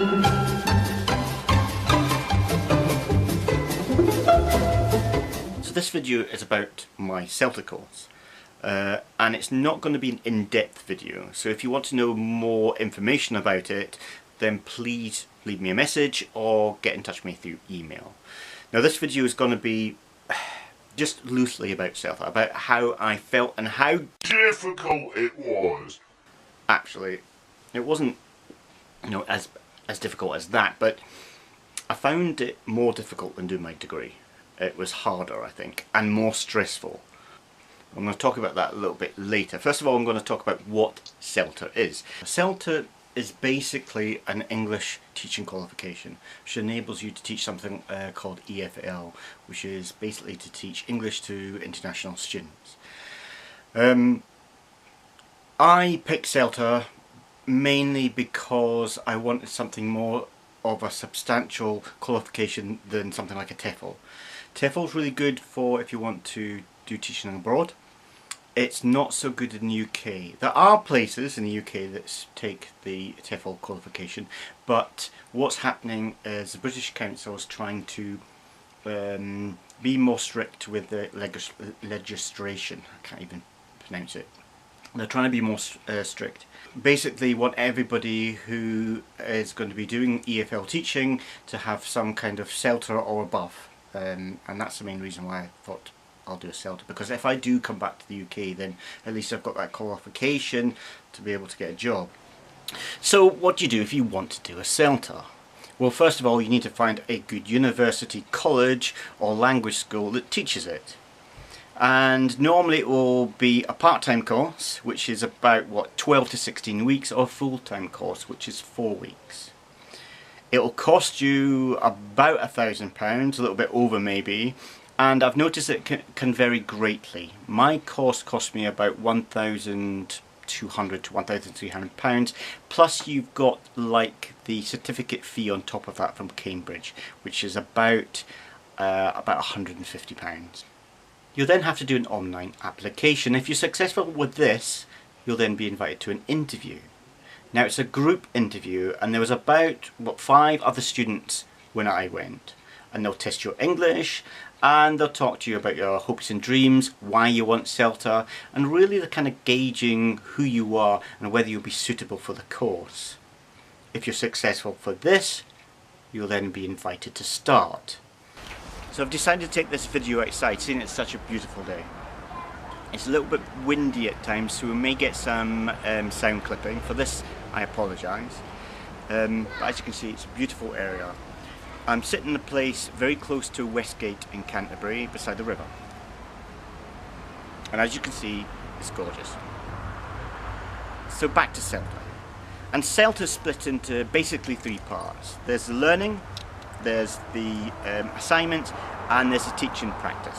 So this video is about my CELTA course, and it's not going to be an in-depth video, so if you want to know more information about it, then please leave me a message or get in touch with me through email. Now this video is going to be just loosely about CELTA, about how I felt and how difficult it was. Actually, it wasn't, as difficult as that, but I found it more difficult than doing my degree. It was harder, I think, and more stressful. I'm going to talk about that a little bit later. First of all, I'm going to talk about what CELTA is. CELTA is basically an English teaching qualification, which enables you to teach something called EFL, which is basically to teach English to international students. I picked CELTA mainly because I wanted something more of a substantial qualification than something like a TEFL. TEFL is really good for if you want to do teaching abroad. It's not so good in the UK. There are places in the UK that take the TEFL qualification, but what's happening is the British Council is trying to be more strict with the legislation. I can't even pronounce it. They're trying to be more strict. Basically want everybody who is going to be doing EFL teaching to have some kind of CELTA or above, and that's the main reason why I thought I'll do a CELTA, because if I do come back to the UK, then at least I've got that qualification to be able to get a job. So what do you do if you want to do a CELTA? Well, first of all, you need to find a good university, college or language school that teaches it. And normally it will be a part-time course, which is about 12 to 16 weeks, or a full-time course, which is 4 weeks. It will cost you about £1,000, a little bit over maybe, and I've noticed it can vary greatly. My course cost me about £1,200 to £1,300, plus you've got like the certificate fee on top of that from Cambridge, which is about £150. You'll then have to do an online application. If you're successful with this, you'll then be invited to an interview. Now it's a group interview, and there was about 5 other students when I went, and they'll test your English, and they'll talk to you about your hopes and dreams, why you want CELTA, and really they're kind of gauging who you are and whether you'll be suitable for the course. If you're successful for this, you'll then be invited to start. So I've decided to take this video outside, seeing it's such a beautiful day. It's a little bit windy at times, so we may get some sound clipping. For this, I apologise. But as you can see, it's a beautiful area. I'm sitting in a place very close to Westgate in Canterbury, beside the river. And as you can see, it's gorgeous. So back to CELTA. And CELTA is split into basically 3 parts. There's the learning, there's the assignment, and there's the teaching practice.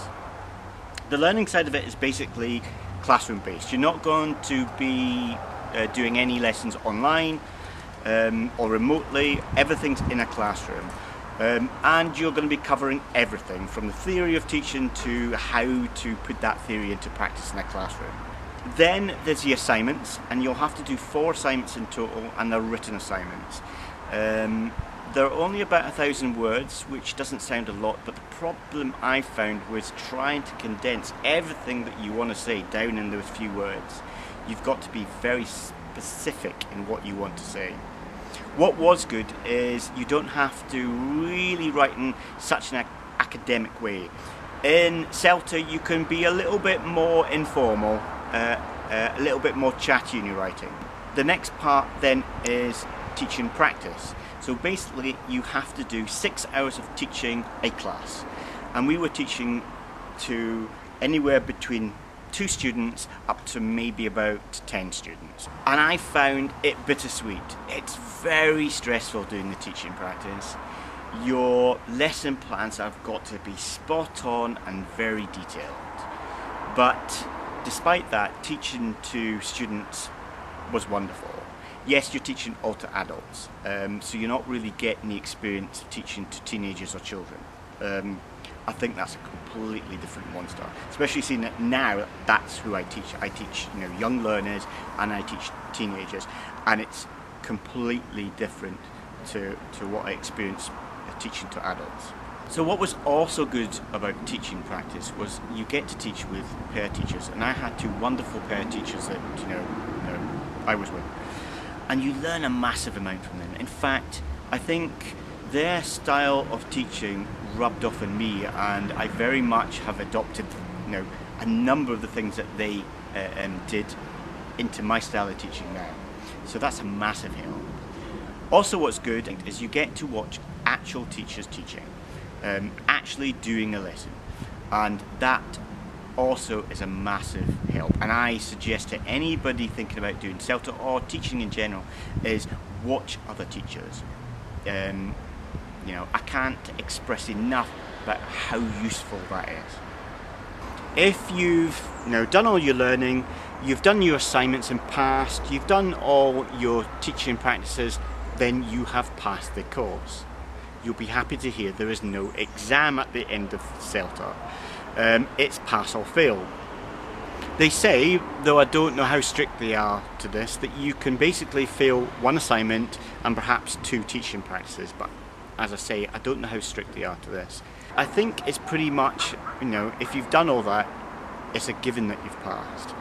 The learning side of it is basically classroom based. You're not going to be doing any lessons online or remotely. Everything's in a classroom, and you're going to be covering everything from the theory of teaching to how to put that theory into practice in a classroom. Then there's the assignments, and you'll have to do 4 assignments in total, and they're written assignments. They're only about 1,000 words, which doesn't sound a lot, but the problem I found was trying to condense everything that you want to say down in those few words. You've got to be very specific in what you want to say. What was good is you don't have to really write in such an academic way. In CELTA you can be a little bit more informal, a little bit more chatty in your writing. The next part then is teaching practice. So basically you have to do 6 hours of teaching a class, and we were teaching to anywhere between 2 students up to maybe about 10 students, and I found it bittersweet. It's very stressful doing the teaching practice. Your lesson plans have got to be spot on and very detailed, but despite that, teaching to students was wonderful. Yes, you're teaching all to adults, so you're not really getting the experience of teaching to teenagers or children. I think that's a completely different monster, especially seeing that now that's who I teach. I teach young learners, and I teach teenagers, and it's completely different to what I experienced teaching to adults. So what was also good about teaching practice was you get to teach with peer teachers, and I had two wonderful peer teachers that I was with, and you learn a massive amount from them. In fact, I think their style of teaching rubbed off on me, and I very much have adopted a number of the things that they did into my style of teaching now. So that's a massive help. Also, what's good is you get to watch actual teachers teaching, actually doing a lesson, and that also is a massive help. And I suggest to anybody thinking about doing CELTA or teaching in general is watch other teachers. I can't express enough about how useful that is. If you've done all your learning, you've done your assignments and passed, you've done all your teaching practices, then you have passed the course. You'll be happy to hear there is no exam at the end of CELTA. It's pass or fail. They say, though I don't know how strict they are to this, that you can basically fail one assignment and perhaps 2 teaching practices, but as I say, I don't know how strict they are to this. I think it's pretty much, if you've done all that, it's a given that you've passed.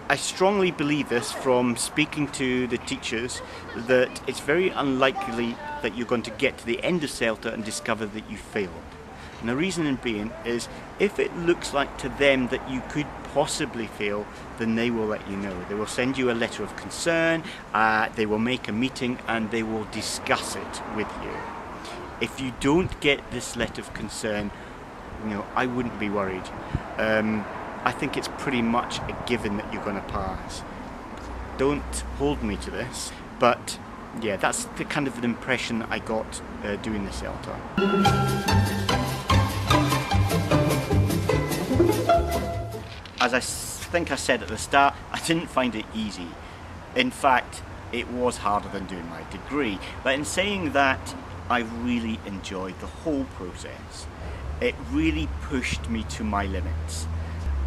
I strongly believe this from speaking to the teachers, that it's very unlikely that you're going to get to the end of CELTA and discover that you failed. And the reason being is, if it looks like to them that you could possibly fail, then they will let you know. They will send you a letter of concern, they will make a meeting, and they will discuss it with you. If you don't get this letter of concern, I wouldn't be worried. I think it's pretty much a given that you're going to pass. Don't hold me to this, but yeah, that's the kind of an impression I got doing the CELTA. As I think I said at the start, I didn't find it easy. In fact, it was harder than doing my degree. But in saying that, I really enjoyed the whole process. It really pushed me to my limits.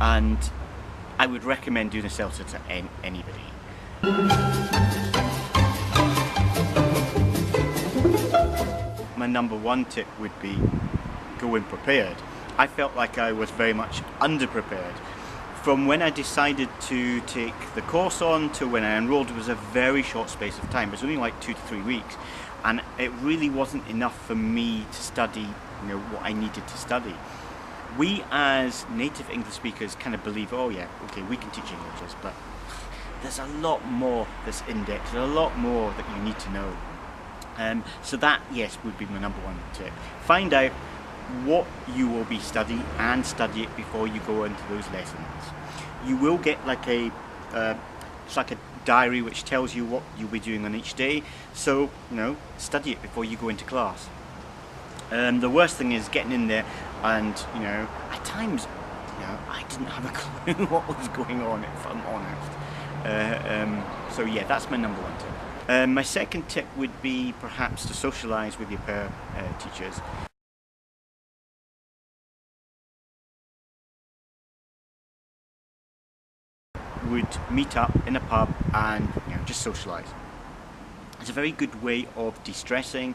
And I would recommend doing a CELTA to anybody. My number 1 tip would be go in prepared. I felt like I was very much underprepared. From when I decided to take the course on to when I enrolled, it was a very short space of time. It was only like 2 to 3 weeks, and it really wasn't enough for me to study what I needed to study. We as native English speakers kind of believe, oh yeah, okay, we can teach English, but there's a lot more that's in depth, there's a lot more that you need to know. So that, yes, would be my number 1 tip. Find out what you will be studying and study it before you go into those lessons. You will get like it's like a diary which tells you what you'll be doing on each day, so study it before you go into class. The worst thing is getting in there and at times I didn't have a clue what was going on, if I'm honest. So yeah, that's my number 1 tip. My second tip would be perhaps to socialise with your peer teachers. Would meet up in a pub and just socialise. It's a very good way of de-stressing.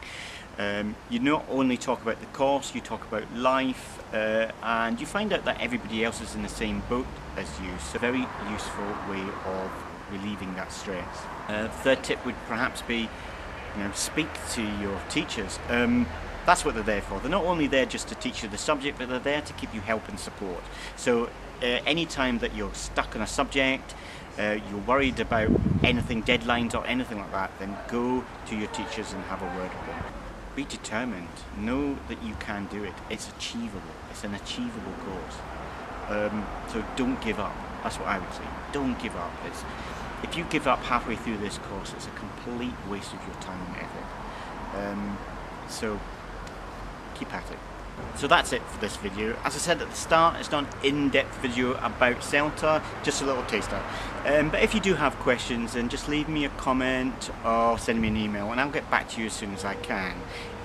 You not only talk about the course, you talk about life, and you find out that everybody else is in the same boat as you. So a very useful way of relieving that stress. Third tip would perhaps be speak to your teachers. That's what they're there for. They're not only there just to teach you the subject, but they're there to give you help and support. So any time that you're stuck on a subject, you're worried about anything, deadlines or anything like that, then go to your teachers and have a word with them. Be determined. Know that you can do it. It's achievable. It's an achievable course. So don't give up. That's what I would say. Don't give up. If you give up halfway through this course, it's a complete waste of your time and effort. So keep at it. So that's it for this video. As I said at the start, it's not an in-depth video about CELTA, just a little taster. But if you do have questions, then just leave me a comment or send me an email and I'll get back to you as soon as I can.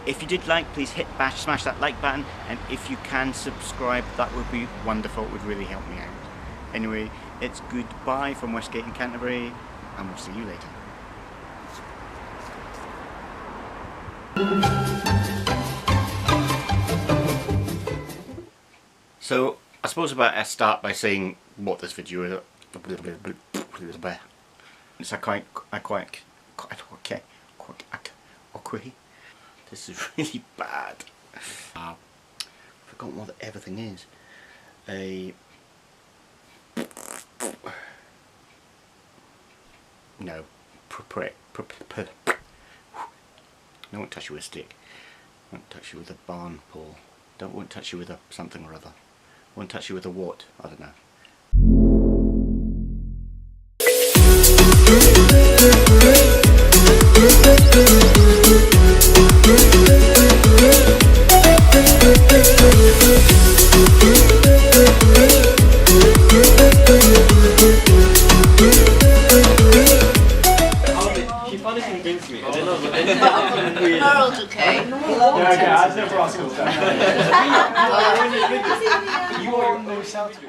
If you did like, please smash that like button, and if you can subscribe, that would be wonderful. It would really help me out. Anyway, it's goodbye from Westgate in Canterbury, and we'll see you later. So I suppose I start by saying what this video is. It's this is really bad. I've forgotten what everything is. No. I won't touch you with a stick. I won't touch you with a barn pole. Won't touch you with a something or other. Won't touch you with a what? I don't know. She finally convinced me. I don't know, but then Harold's okay. yeah, okay, I was never asked all that. You are your own self.